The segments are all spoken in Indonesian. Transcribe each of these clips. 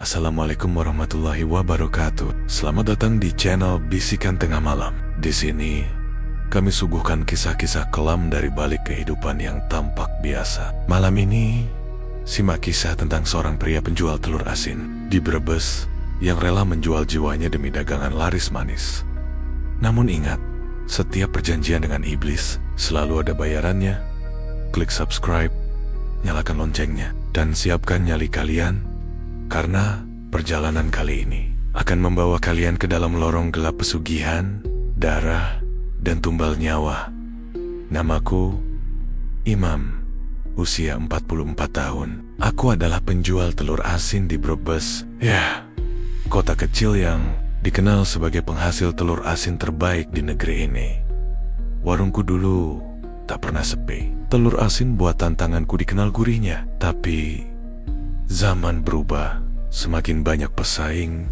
Assalamualaikum warahmatullahi wabarakatuh. Selamat datang di channel Bisikan Tengah Malam. Di sini, kami suguhkan kisah-kisah kelam dari balik kehidupan yang tampak biasa. Malam ini, simak kisah tentang seorang pria penjual telur asin di Brebes yang rela menjual jiwanya demi dagangan laris manis. Namun ingat, setiap perjanjian dengan iblis selalu ada bayarannya. Klik subscribe, nyalakan loncengnya, dan siapkan nyali kalian. Karena perjalanan kali ini akan membawa kalian ke dalam lorong gelap pesugihan, darah, dan tumbal nyawa. Namaku Imam, usia 44 tahun. Aku adalah penjual telur asin di Brebes. Ya, kota kecil yang dikenal sebagai penghasil telur asin terbaik di negeri ini. Warungku dulu tak pernah sepi. Telur asin buatan tanganku dikenal gurihnya, tapi zaman berubah, semakin banyak pesaing,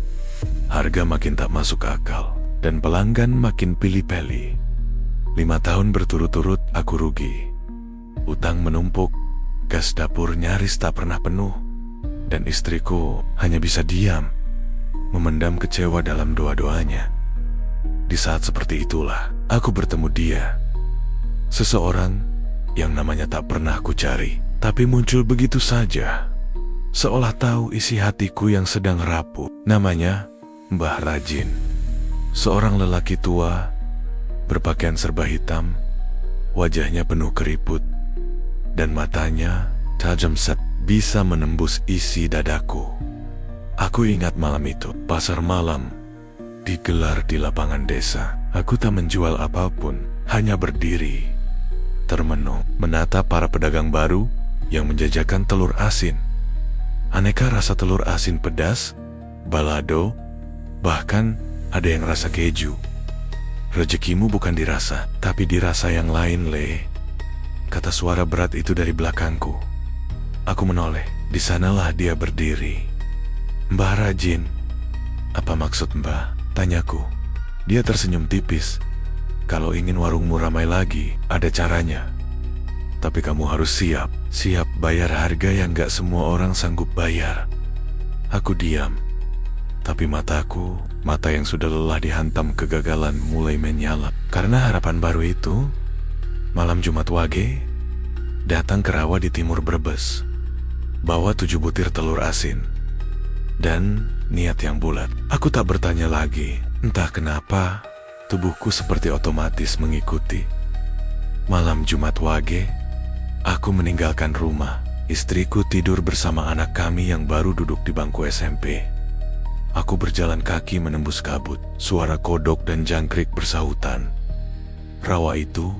harga makin tak masuk akal, dan pelanggan makin pilih-pilih. 5 tahun berturut-turut aku rugi. Utang menumpuk, gas dapur nyaris tak pernah penuh, dan istriku hanya bisa diam, memendam kecewa dalam doa-doanya. Di saat seperti itulah, aku bertemu dia. Seseorang yang namanya tak pernah aku cari, tapi muncul begitu saja. Seolah tahu isi hatiku yang sedang rapuh. Namanya Mbah Rajin. Seorang lelaki tua, berpakaian serba hitam, wajahnya penuh keriput, dan matanya tajam set bisa menembus isi dadaku. Aku ingat malam itu, pasar malam digelar di lapangan desa. Aku tak menjual apapun, hanya berdiri, termenung, menatap para pedagang baru yang menjajakan telur asin. Aneka rasa telur asin pedas, balado, bahkan ada yang rasa keju. Rezekimu bukan dirasa, tapi dirasa yang lain, Le. Kata suara berat itu dari belakangku. Aku menoleh, di sanalah dia berdiri. Mbah Rajin. Apa maksud Mbah? Tanyaku. Dia tersenyum tipis. Kalau ingin warungmu ramai lagi, ada caranya. Tapi kamu harus siap bayar harga yang gak semua orang sanggup bayar. Aku diam, tapi mataku, mata yang sudah lelah dihantam kegagalan mulai menyala. Karena harapan baru itu, malam Jumat Wage, datang ke rawa di timur Brebes, bawa 7 butir telur asin, dan niat yang bulat. Aku tak bertanya lagi, entah kenapa, tubuhku seperti otomatis mengikuti. Malam Jumat Wage, aku meninggalkan rumah. Istriku tidur bersama anak kami yang baru duduk di bangku SMP. Aku berjalan kaki menembus kabut. Suara kodok dan jangkrik bersahutan. Rawa itu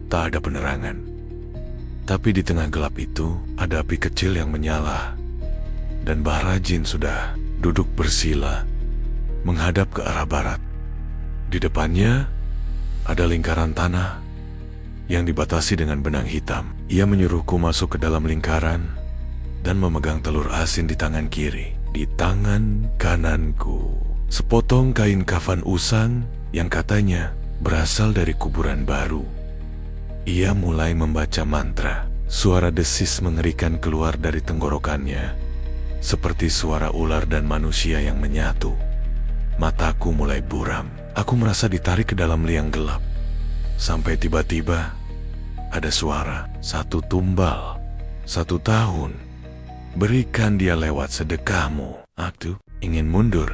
tak ada penerangan. Tapi di tengah gelap itu ada api kecil yang menyala. Dan Mbah Rajin sudah duduk bersila, menghadap ke arah barat. Di depannya ada lingkaran tanah yang dibatasi dengan benang hitam. Ia menyuruhku masuk ke dalam lingkaran dan memegang telur asin di tangan kiri. Di tangan kananku, sepotong kain kafan usang yang katanya berasal dari kuburan baru. Ia mulai membaca mantra. Suara desis mengerikan keluar dari tenggorokannya, seperti suara ular dan manusia yang menyatu. Mataku mulai buram. Aku merasa ditarik ke dalam liang gelap. Sampai tiba-tiba ada suara, 1 tumbal, 1 tahun. Berikan dia lewat sedekahmu. Aku ingin mundur,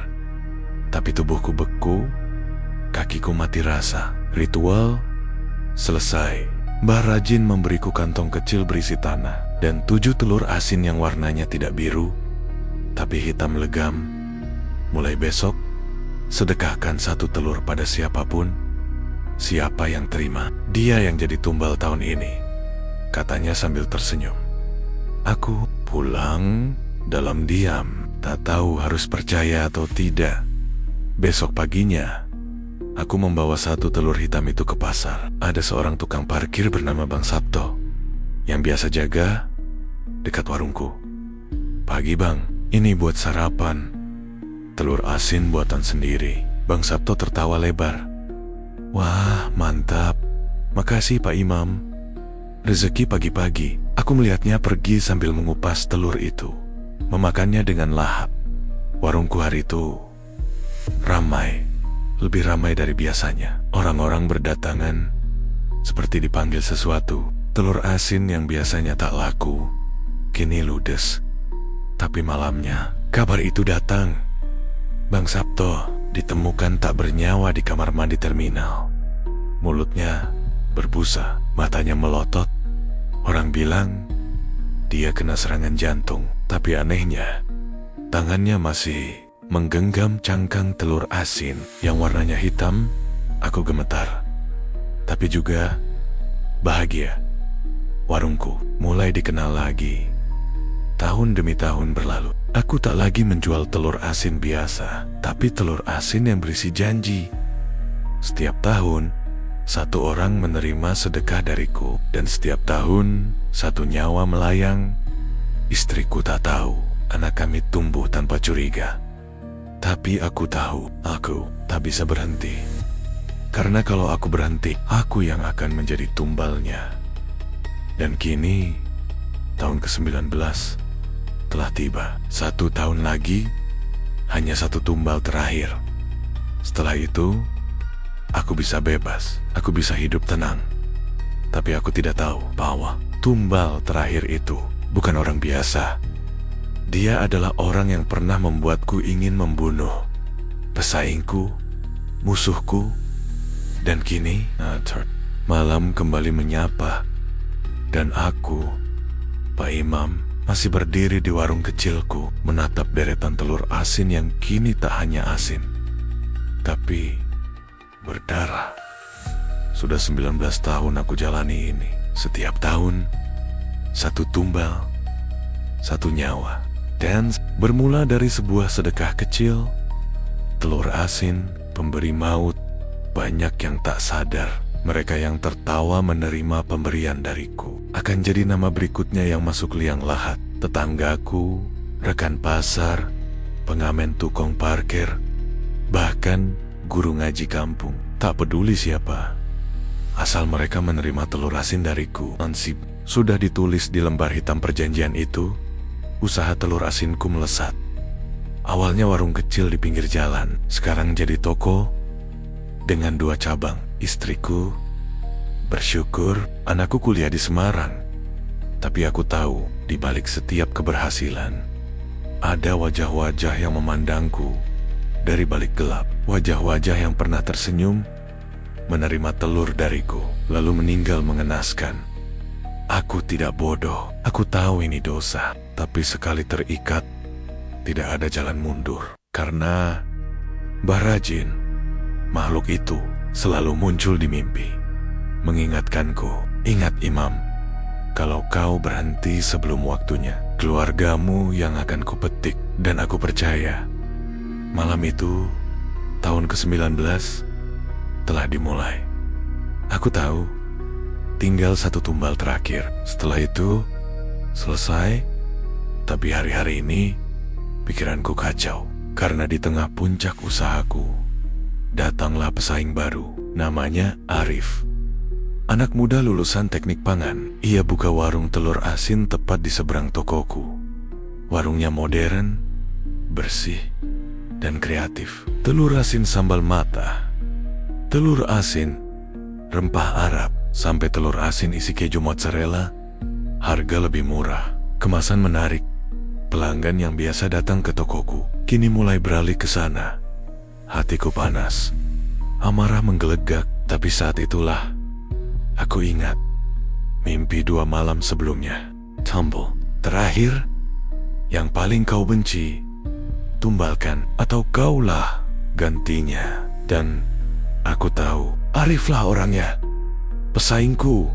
tapi tubuhku beku, kakiku mati rasa. Ritual selesai. Mbah Rajin memberiku kantong kecil berisi tanah dan 7 telur asin yang warnanya tidak biru, tapi hitam legam. Mulai besok, sedekahkan 1 telur pada siapapun. Siapa yang terima, dia yang jadi tumbal tahun ini, katanya sambil tersenyum. Aku pulang dalam diam, tak tahu harus percaya atau tidak. Besok paginya, aku membawa 1 telur hitam itu ke pasar. Ada seorang tukang parkir bernama Bang Sabto yang biasa jaga dekat warungku. Pagi Bang, ini buat sarapan. Telur asin buatan sendiri. Bang Sabto tertawa lebar. Wah, mantap. Makasih Pak Imam. Rezeki pagi-pagi. Aku melihatnya pergi sambil mengupas telur itu, memakannya dengan lahap. Warungku hari itu ramai, lebih ramai dari biasanya. Orang-orang berdatangan seperti dipanggil sesuatu. Telur asin yang biasanya tak laku, kini ludes. Tapi malamnya, kabar itu datang. Bang Sabto ditemukan tak bernyawa di kamar mandi terminal. Mulutnya berbusa, matanya melotot. Orang bilang dia kena serangan jantung. Tapi anehnya, tangannya masih menggenggam cangkang telur asin yang warnanya hitam. Aku gemetar, tapi juga bahagia. Warungku mulai dikenal lagi. Tahun demi tahun berlalu. Aku tak lagi menjual telur asin biasa, tapi telur asin yang berisi janji. Setiap tahun, satu orang menerima sedekah dariku, dan setiap tahun, satu nyawa melayang. Istriku tak tahu, anak kami tumbuh tanpa curiga. Tapi aku tahu, aku tak bisa berhenti. Karena kalau aku berhenti, aku yang akan menjadi tumbalnya. Dan kini, tahun ke-19 telah tiba. 1 tahun lagi, hanya 1 tumbal terakhir. Setelah itu, aku bisa bebas, aku bisa hidup tenang. Tapi aku tidak tahu bahwa tumbal terakhir itu bukan orang biasa. Dia adalah orang yang pernah membuatku ingin membunuh pesaingku, musuhku, dan kini malam kembali menyapa. Dan aku, Pak Imam, masih berdiri di warung kecilku, menatap deretan telur asin yang kini tak hanya asin, tapi berdarah. Sudah 19 tahun aku jalani ini. Setiap tahun, 1 tumbal, 1 nyawa. Dan bermula dari sebuah sedekah kecil, telur asin, pemberi maut. Banyak yang tak sadar, mereka yang tertawa menerima pemberian dariku akan jadi nama berikutnya yang masuk liang lahat. Tetanggaku, rekan pasar, pengamen tukang parkir, bahkan guru ngaji kampung. Tak peduli siapa, asal mereka menerima telur asin dariku. Ansip sudah ditulis di lembar hitam perjanjian itu. Usaha telur asinku melesat. Awalnya warung kecil di pinggir jalan, sekarang jadi toko dengan 2 cabang. Istriku bersyukur anakku kuliah di Semarang. Tapi aku tahu, di balik setiap keberhasilan, ada wajah-wajah yang memandangku dari balik gelap. Wajah-wajah yang pernah tersenyum, menerima telur dariku, lalu meninggal mengenaskan. Aku tidak bodoh, aku tahu ini dosa. Tapi sekali terikat, tidak ada jalan mundur. Karena Mbah Rajin, makhluk itu selalu muncul di mimpi, mengingatkanku, ingat Imam, kalau kau berhenti sebelum waktunya, keluargamu yang akan kupetik. Dan aku percaya, malam itu, tahun ke-19 telah dimulai. Aku tahu, tinggal 1 tumbal terakhir. Setelah itu, selesai. Tapi hari-hari ini, pikiranku kacau. Karena di tengah puncak usahaku, datanglah pesaing baru, namanya Arif. Anak muda lulusan teknik pangan. Ia buka warung telur asin tepat di seberang tokoku. Warungnya modern, bersih, dan kreatif. Telur asin sambal mata, telur asin rempah Arab, sampai telur asin isi keju mozzarella. Harga lebih murah, kemasan menarik. Pelanggan yang biasa datang ke tokoku kini mulai beralih ke sana. Hatiku panas, amarah menggelegak. Tapi saat itulah aku ingat mimpi 2 malam sebelumnya. Tumble terakhir, yang paling kau benci, tumbalkan atau kaulah gantinya. Dan aku tahu Ariflah orangnya, pesaingku,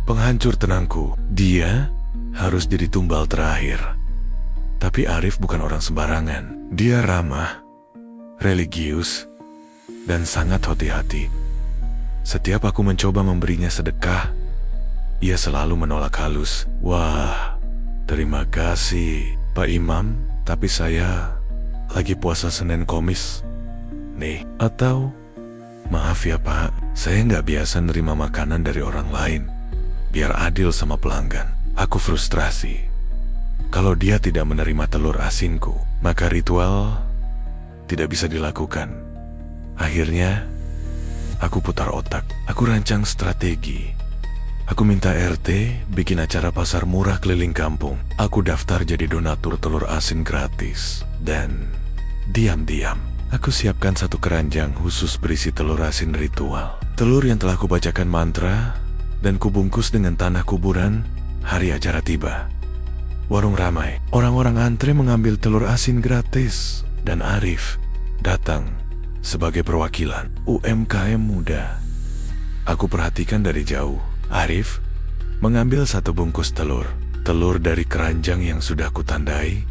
penghancur tenangku. Dia harus jadi tumbal terakhir. Tapi Arif bukan orang sembarangan. Dia ramah, religius, dan sangat hati-hati. Setiap aku mencoba memberinya sedekah, ia selalu menolak halus. Wah, terima kasih Pak Imam, tapi saya lagi puasa Senin Komis nih. Atau, maaf ya Pak, saya nggak biasa nerima makanan dari orang lain. Biar adil sama pelanggan. Aku frustrasi. Kalau dia tidak menerima telur asinku, Maka ritual tidak bisa dilakukan. Akhirnya, aku putar otak. Aku rancang strategi. Aku minta RT bikin acara pasar murah keliling kampung. Aku daftar jadi donatur telur asin gratis. Dan diam-diam, aku siapkan satu keranjang khusus berisi telur asin ritual. Telur yang telah kubacakan mantra dan kubungkus dengan tanah kuburan. Hari acara tiba. Warung ramai. Orang-orang antre mengambil telur asin gratis. Dan Arif datang sebagai perwakilan UMKM muda. Aku perhatikan dari jauh. Arif mengambil satu bungkus telur. Telur dari keranjang yang sudah kutandai.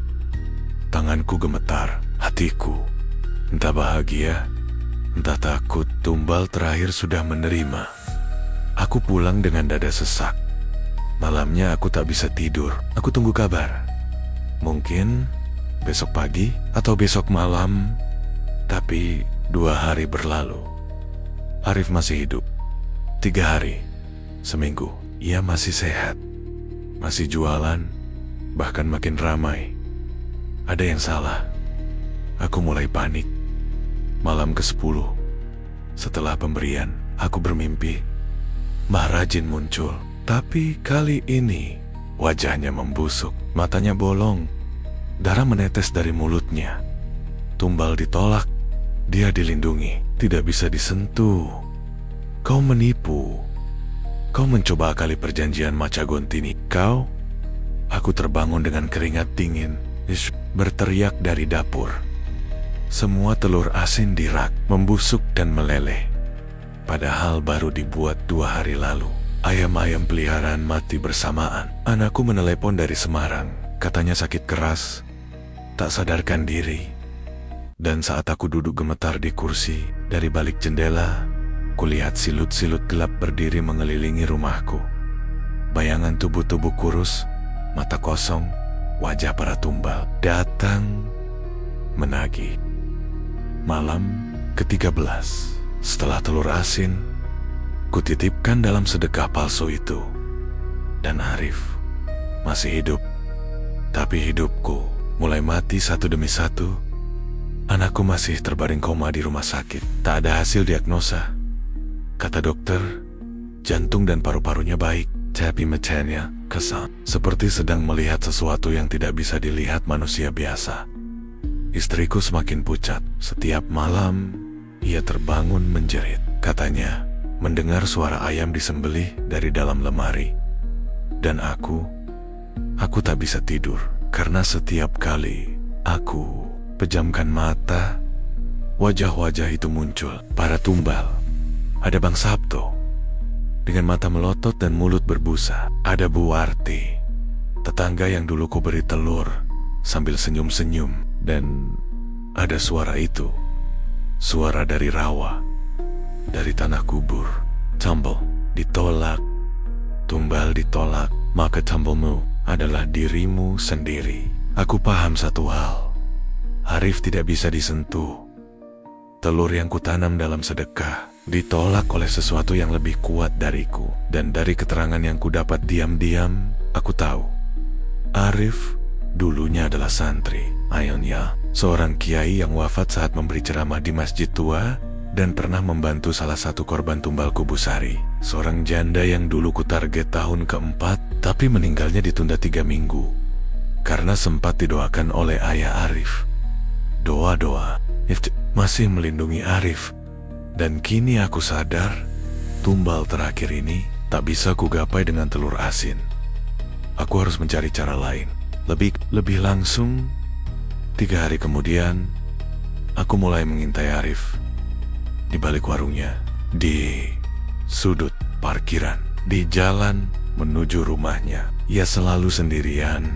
Tanganku gemetar. Hatiku entah bahagia, entah takut. Tumbal terakhir sudah menerima. Aku pulang dengan dada sesak. Malamnya aku tak bisa tidur. Aku tunggu kabar. Mungkin besok pagi atau besok malam. Tapi 2 hari berlalu. Arif masih hidup. 3 hari, seminggu, ia masih sehat. Masih jualan, bahkan makin ramai. Ada yang salah. Aku mulai panik. Malam ke-10, setelah pemberian, aku bermimpi Mbah Rajin muncul. Tapi kali ini wajahnya membusuk, matanya bolong, darah menetes dari mulutnya. Tumbal ditolak, dia dilindungi, tidak bisa disentuh. Kau menipu. Kau mencoba akali perjanjian Maca Gontini. Kau? Aku terbangun dengan keringat dingin, berteriak dari dapur. Semua telur asin di rak, membusuk dan meleleh. Padahal baru dibuat 2 hari lalu. Ayam-ayam peliharaan mati bersamaan. Anakku menelepon dari Semarang. Katanya sakit keras, tak sadarkan diri. Dan saat aku duduk gemetar di kursi, dari balik jendela, kulihat silut-silut gelap berdiri mengelilingi rumahku. Bayangan tubuh-tubuh kurus, mata kosong, wajah para tumbal. Datang, menagih. Malam ke-13, setelah telur asin, kutitipkan dalam sedekah palsu itu. Dan Arif masih hidup. Tapi hidupku mulai mati satu demi satu. Anakku masih terbaring koma di rumah sakit. Tak ada hasil diagnosa. Kata dokter, jantung dan paru-parunya baik. Tapi matanya kesal, seperti sedang melihat sesuatu yang tidak bisa dilihat manusia biasa. Istriku semakin pucat. Setiap malam, ia terbangun menjerit. Katanya, mendengar suara ayam disembelih dari dalam lemari. Dan aku tak bisa tidur. Karena setiap kali aku pejamkan mata, wajah-wajah itu muncul. Para tumbal. Ada Bang Sabto dengan mata melotot dan mulut berbusa. Ada Bu Warti, tetangga yang dulu ku beri telur, sambil senyum-senyum. Dan ada suara itu, suara dari rawa, dari tanah kubur. Tumbal ditolak, tumbal ditolak, maka tumbalmu adalah dirimu sendiri. Aku paham satu hal, Arif tidak bisa disentuh. Telur yang kutanam dalam sedekah ditolak oleh sesuatu yang lebih kuat dariku. Dan dari keterangan yang kudapat diam-diam, aku tahu Arif dulunya adalah santri Ayonya, seorang kiai yang wafat saat memberi ceramah di masjid tua dan pernah membantu salah satu korban tumbal Kubusari, seorang janda yang dulu kutarget tahun ke-4 tapi meninggalnya ditunda 3 minggu karena sempat didoakan oleh ayah Arif. Doa-doa masih melindungi Arif. Dan kini aku sadar, tumbal terakhir ini tak bisa kugapai dengan telur asin. Aku harus mencari cara lain, lebih langsung. 3 hari kemudian, aku mulai mengintai Arif di balik warungnya, di sudut parkiran, di jalan menuju rumahnya. Ia selalu sendirian,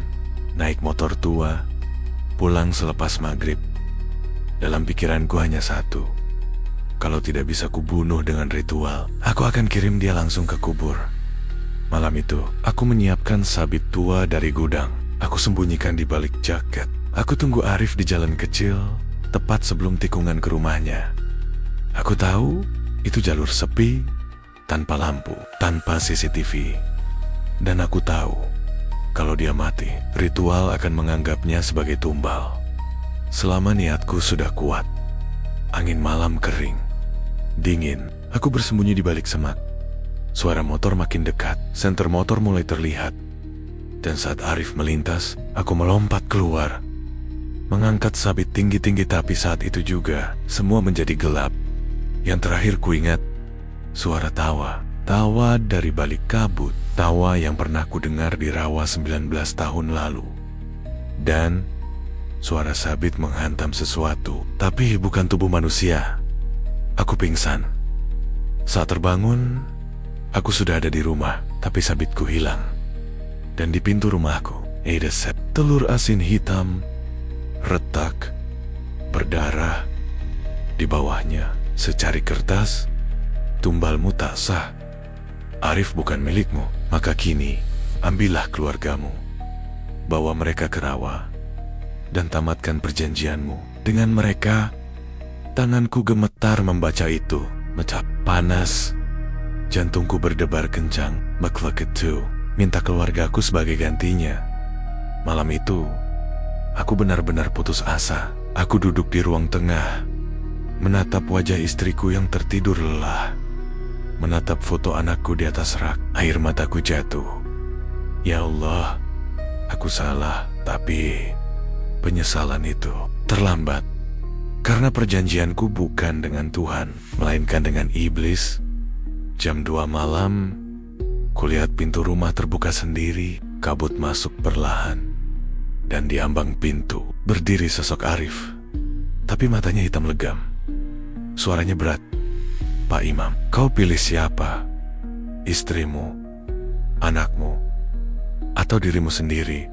naik motor tua, pulang selepas maghrib. Dalam pikiranku hanya satu, kalau tidak bisa kubunuh dengan ritual, aku akan kirim dia langsung ke kubur. Malam itu, aku menyiapkan sabit tua dari gudang. Aku sembunyikan di balik jaket. Aku tunggu Arif di jalan kecil, tepat sebelum tikungan ke rumahnya. Aku tahu itu jalur sepi, tanpa lampu, tanpa CCTV. Dan aku tahu, kalau dia mati, ritual akan menganggapnya sebagai tumbal. Selama niatku sudah kuat, angin malam kering, dingin. Aku bersembunyi di balik semak. Suara motor makin dekat, senter motor mulai terlihat. Dan saat Arif melintas, aku melompat keluar, mengangkat sabit tinggi-tinggi, tapi saat itu juga semua menjadi gelap. Yang terakhir kuingat, suara tawa. Tawa dari balik kabut, tawa yang pernah ku dengar di rawa 19 tahun lalu. Dan suara sabit menghantam sesuatu, tapi bukan tubuh manusia. Aku pingsan. Saat terbangun, aku sudah ada di rumah, tapi sabitku hilang. Dan di pintu rumahku, ada telur asin hitam, retak, berdarah. Di bawahnya, secari kertas, tumbalmu tak sah. Arif bukan milikmu, maka kini ambillah keluargamu. Bawa mereka ke rawa dan tamatkan perjanjianmu. Dengan mereka, tanganku gemetar membaca itu. Mecap panas, jantungku berdebar kencang. Makleketu, minta keluargaku sebagai gantinya. Malam itu, aku benar-benar putus asa. Aku duduk di ruang tengah, menatap wajah istriku yang tertidur lelah, menatap foto anakku di atas rak. Air mataku jatuh. Ya Allah, aku salah, tapi penyesalan itu terlambat. Karena perjanjianku bukan dengan Tuhan, melainkan dengan iblis. Jam 2 malam, kulihat pintu rumah terbuka sendiri, kabut masuk perlahan. Dan di ambang pintu, berdiri sosok Arif. Tapi matanya hitam legam. Suaranya berat. Pak Imam, kau pilih siapa? Istrimu, anakmu, atau dirimu sendiri?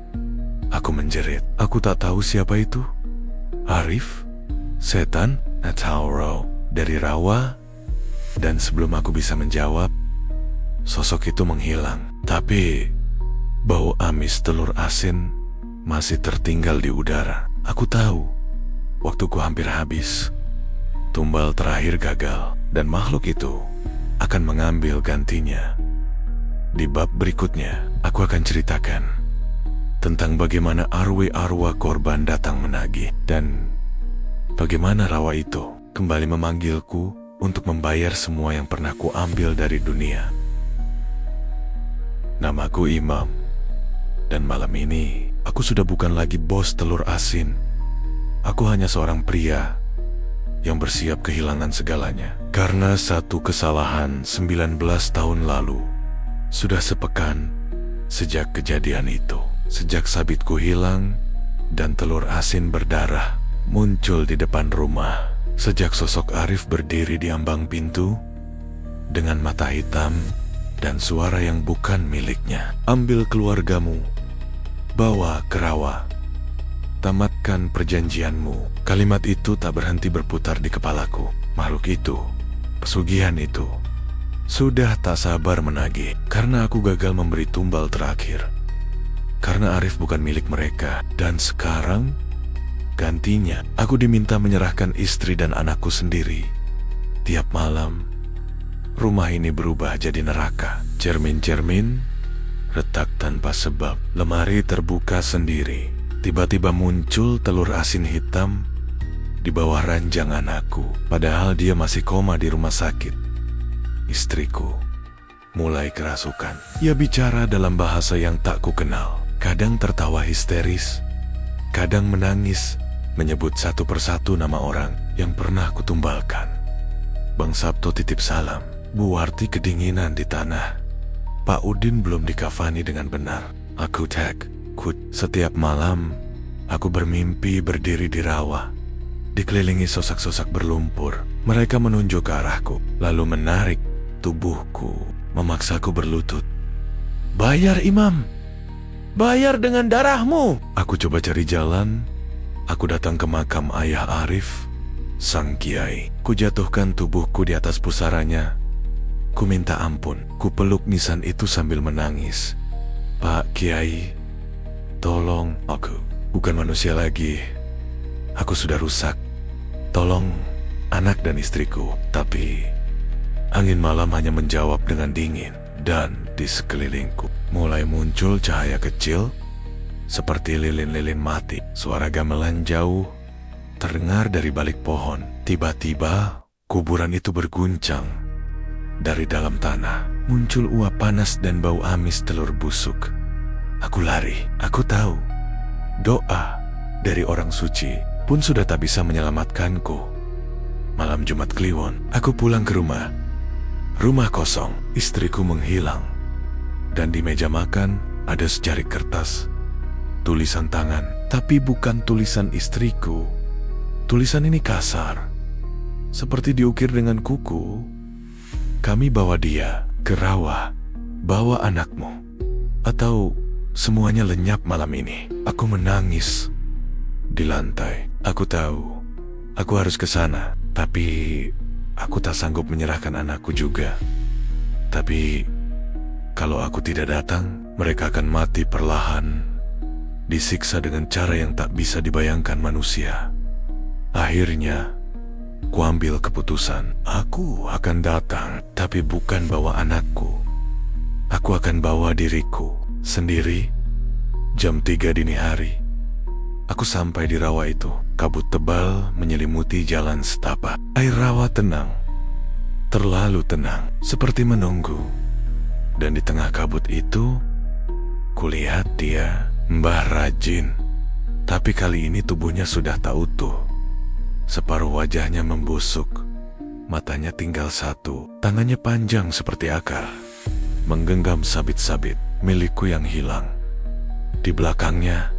Aku menjerit. Aku tak tahu siapa itu. Arif? Setan? Atau roh dari rawa? Dan sebelum aku bisa menjawab, sosok itu menghilang. Tapi bau amis telur asin masih tertinggal di udara. Aku tahu waktuku hampir habis. Tumbal terakhir gagal, dan makhluk itu akan mengambil gantinya. Di bab berikutnya, aku akan ceritakan tentang bagaimana arwah korban datang menagih, dan bagaimana rawa itu kembali memanggilku untuk membayar semua yang pernah ku ambil dari dunia. Namaku Imam, dan malam ini aku sudah bukan lagi bos telur asin. Aku hanya seorang pria yang bersiap kehilangan segalanya. Karena satu kesalahan 19 tahun lalu. Sudah sepekan sejak kejadian itu. Sejak sabitku hilang dan telur asin berdarah muncul di depan rumah. Sejak sosok Arif berdiri di ambang pintu dengan mata hitam dan suara yang bukan miliknya. Ambil keluargamu, bawa ke rawa, tamatkan perjanjianmu. Kalimat itu tak berhenti berputar di kepalaku. Makhluk itu, pesugihan itu, sudah tak sabar menagih. Karena aku gagal memberi tumbal terakhir. Karena Arif bukan milik mereka. Dan sekarang, gantinya, aku diminta menyerahkan istri dan anakku sendiri. Tiap malam, rumah ini berubah jadi neraka. Cermin-cermin retak tanpa sebab. Lemari terbuka sendiri. Tiba-tiba muncul telur asin hitam di bawah ranjang anakku. Padahal dia masih koma di rumah sakit. Istriku mulai kerasukan. Ia bicara dalam bahasa yang tak ku kenal. Kadang tertawa histeris, kadang menangis, menyebut satu persatu nama orang yang pernah kutumbalkan. Bang Sabto titip salam. Bu Warti kedinginan di tanah. Pak Udin belum dikafani dengan benar. Aku takut. Setiap malam, aku bermimpi berdiri di rawa, dikelilingi sosok-sosok berlumpur. Mereka menunjuk ke arahku, lalu menarik tubuhku, memaksaku berlutut. Bayar, Imam! Bayar dengan darahmu! Aku coba cari jalan. Aku datang ke makam ayah Arif, sang kiai. Ku jatuhkan tubuhku di atas pusaranya. Ku minta ampun. Ku peluk nisan itu sambil menangis. Pak Kiai, tolong aku. Bukan manusia lagi. Aku sudah rusak. Tolong anak dan istriku. Tapi angin malam hanya menjawab dengan dingin. Dan di sekelilingku mulai muncul cahaya kecil seperti lilin-lilin mati. Suara gamelan jauh terdengar dari balik pohon. Tiba-tiba, kuburan itu berguncang. Dari dalam tanah, muncul uap panas dan bau amis telur busuk. Aku lari, aku tahu. Doa dari orang suci pun sudah tak bisa menyelamatkanku. Malam Jumat Kliwon, aku pulang ke rumah. Rumah kosong, istriku menghilang. Dan di meja makan, ada sejarik kertas. Tulisan tangan, tapi bukan tulisan istriku. Tulisan ini kasar, seperti diukir dengan kuku. Kami bawa dia ke rawa, bawa anakmu. Atau semuanya lenyap malam ini. Aku menangis di lantai. Aku tahu, aku harus ke sana, tapi aku tak sanggup menyerahkan anakku juga. Tapi kalau aku tidak datang, mereka akan mati perlahan, disiksa dengan cara yang tak bisa dibayangkan manusia. Akhirnya, kuambil keputusan. Aku akan datang, tapi bukan bawa anakku. Aku akan bawa diriku sendiri. Jam 3 dini hari, aku sampai di rawa itu. Kabut tebal menyelimuti jalan setapak. Air rawa tenang, terlalu tenang, seperti menunggu. Dan di tengah kabut itu, kulihat dia, Mbah Rajin. Tapi kali ini tubuhnya sudah tak utuh. Separuh wajahnya membusuk, matanya tinggal satu, tangannya panjang seperti akar, menggenggam sabit-sabit milikku yang hilang. Di belakangnya,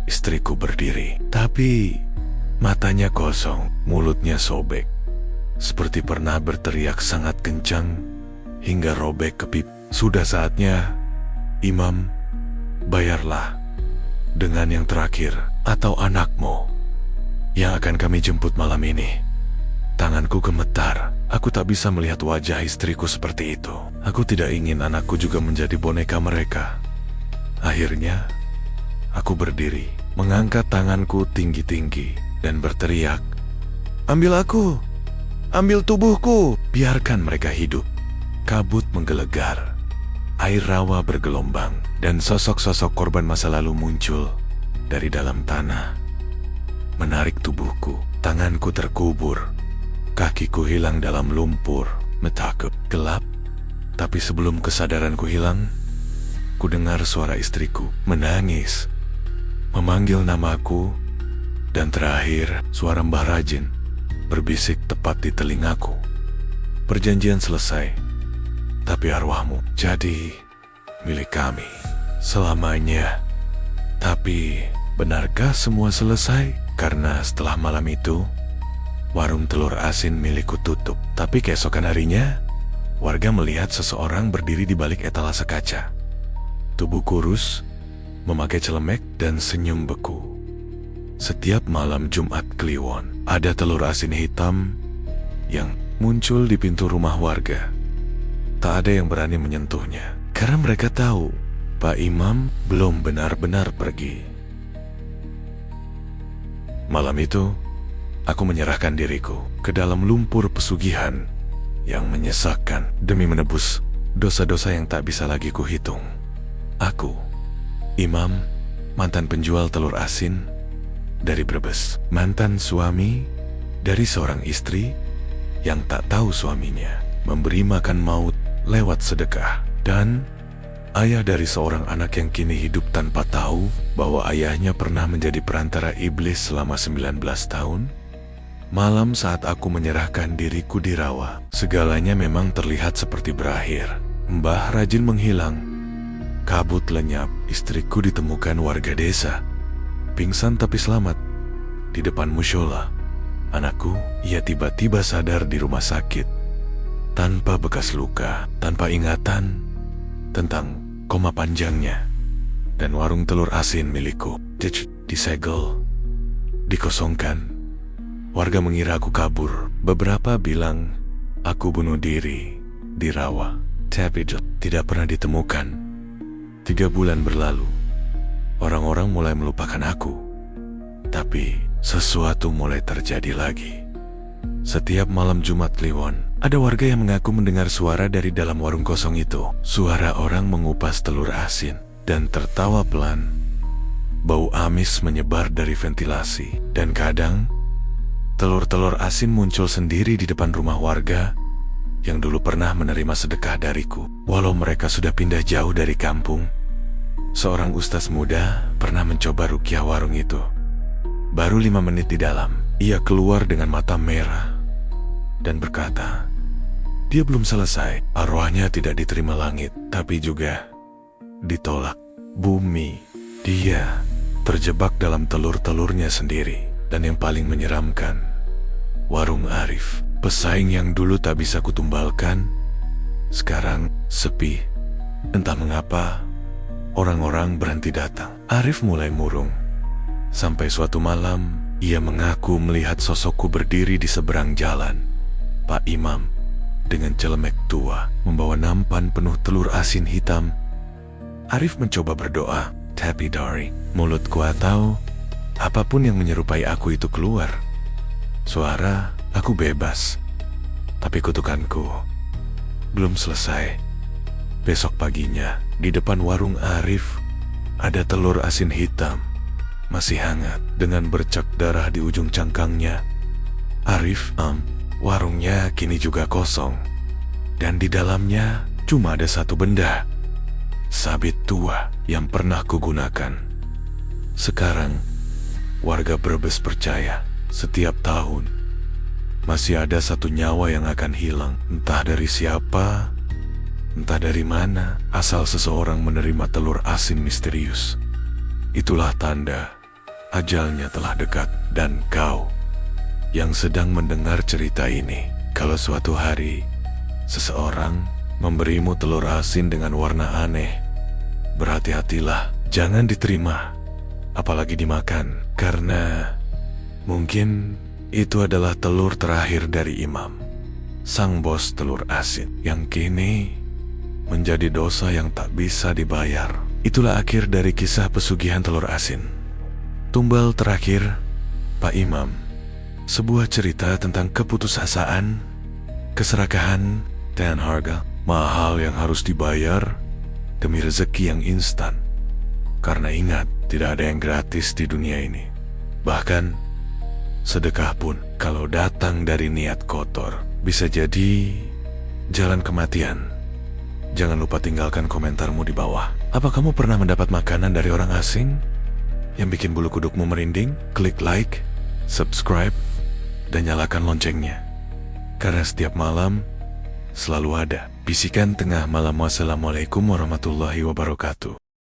istriku berdiri, tapi matanya kosong, mulutnya sobek, seperti pernah berteriak sangat kencang hingga robek ke pipi. Sudah saatnya, Imam, bayarlah dengan yang terakhir, atau anakmu yang akan kami jemput malam ini. Tanganku gemetar. Aku tak bisa melihat wajah istriku seperti itu. Aku tidak ingin anakku juga menjadi boneka mereka. Akhirnya, aku berdiri, mengangkat tanganku tinggi-tinggi dan berteriak, "Ambil aku! Ambil tubuhku! Biarkan mereka hidup!" Kabut menggelegar, air rawa bergelombang, dan sosok-sosok korban masa lalu muncul dari dalam tanah, menarik tubuhku. Tanganku terkubur, kakiku hilang dalam lumpur, metakut, gelap. Tapi sebelum kesadaranku hilang, ku dengar suara istriku menangis, memanggil namaku, dan terakhir suara Mbah Rajin berbisik tepat di telingaku. Perjanjian selesai, tapi arwahmu jadi milik kami selamanya. Tapi benarkah semua selesai? Karena setelah malam itu, warung telur asin milikku tutup. Tapi keesokan harinya, warga melihat seseorang berdiri di balik etalase kaca. Tubuh kurus, memakai celemek dan senyum beku. Setiap malam Jumat Kliwon, ada telur asin hitam yang muncul di pintu rumah warga. Tak ada yang berani menyentuhnya, karena mereka tahu Pak Imam belum benar-benar pergi. Malam itu, aku menyerahkan diriku ke dalam lumpur pesugihan yang menyesakkan demi menebus dosa-dosa yang tak bisa lagi kuhitung. Aku, Imam, mantan penjual telur asin dari Brebes, mantan suami dari seorang istri yang tak tahu suaminya memberi makan maut lewat sedekah, dan ayah dari seorang anak yang kini hidup tanpa tahu bahwa ayahnya pernah menjadi perantara iblis selama 19 tahun. Malam saat aku menyerahkan diriku di rawa, segalanya memang terlihat seperti berakhir. Mbah Rajin menghilang, kabut lenyap, istriku ditemukan warga desa, pingsan tapi selamat, di depan musyola. Anakku, ia tiba-tiba sadar di rumah sakit, tanpa bekas luka, tanpa ingatan tentang koma panjangnya. Dan warung telur asin milikku disegel, dikosongkan. Warga mengira aku kabur. Beberapa bilang aku bunuh diri di rawa, tapi tidak pernah ditemukan. 3 bulan berlalu, orang-orang mulai melupakan aku. Tapi sesuatu mulai terjadi lagi. Setiap malam Jumat Kliwon, ada warga yang mengaku mendengar suara dari dalam warung kosong itu. Suara orang mengupas telur asin dan tertawa pelan. Bau amis menyebar dari ventilasi, dan kadang Telur-telur asin muncul sendiri di depan rumah warga yang dulu pernah menerima sedekah dariku. Walau mereka sudah pindah jauh dari kampung, seorang ustaz muda pernah mencoba rukyah warung itu. Baru 5 menit di dalam, ia keluar dengan mata merah dan berkata, dia belum selesai. Arwahnya tidak diterima langit, tapi juga ditolak bumi. Dia terjebak dalam telur-telurnya sendiri. Dan yang paling menyeramkan, warung Arif, pesaing yang dulu tak bisa kutumbalkan, sekarang sepi. Entah mengapa, orang-orang berhenti datang. Arif mulai murung. Sampai suatu malam, ia mengaku melihat sosokku berdiri di seberang jalan. Pak Imam, dengan celemek tua, membawa nampan penuh telur asin hitam. Arif mencoba berdoa, tapi dari mulutku atau apapun yang menyerupai aku itu keluar. Suara, aku bebas. Tapi kutukanku belum selesai. Besok paginya, di depan warung Arif, ada telur asin hitam, masih hangat, dengan bercak darah di ujung cangkangnya. Arif, warungnya kini juga kosong. Dan di dalamnya cuma ada satu benda, sabit tua yang pernah kugunakan. Sekarang, warga Brebes percaya setiap tahun masih ada satu nyawa yang akan hilang. Entah dari siapa, entah dari mana, asal seseorang menerima telur asin misterius. Itulah tanda ajalnya telah dekat. Dan kau yang sedang mendengar cerita ini, kalau suatu hari seseorang memberimu telur asin dengan warna aneh, berhati-hatilah, jangan diterima, apalagi dimakan, karena mungkin itu adalah telur terakhir dari Imam, sang bos telur asin, yang kini menjadi dosa yang tak bisa dibayar. Itulah akhir dari kisah pesugihan telur asin. Tumbal terakhir, Pak Imam, sebuah cerita tentang keputusasaan, keserakahan, dan harga mahal yang harus dibayar demi rezeki yang instan. Karena ingat, tidak ada yang gratis di dunia ini. Bahkan, sedekah pun kalau datang dari niat kotor, bisa jadi jalan kematian. Jangan lupa tinggalkan komentarmu di bawah. Apa kamu pernah mendapat makanan dari orang asing yang bikin bulu kudukmu merinding? Klik like, subscribe, dan nyalakan loncengnya. Karena setiap malam selalu ada bisikan tengah malam. Wassalamualaikum warahmatullahi wabarakatuh.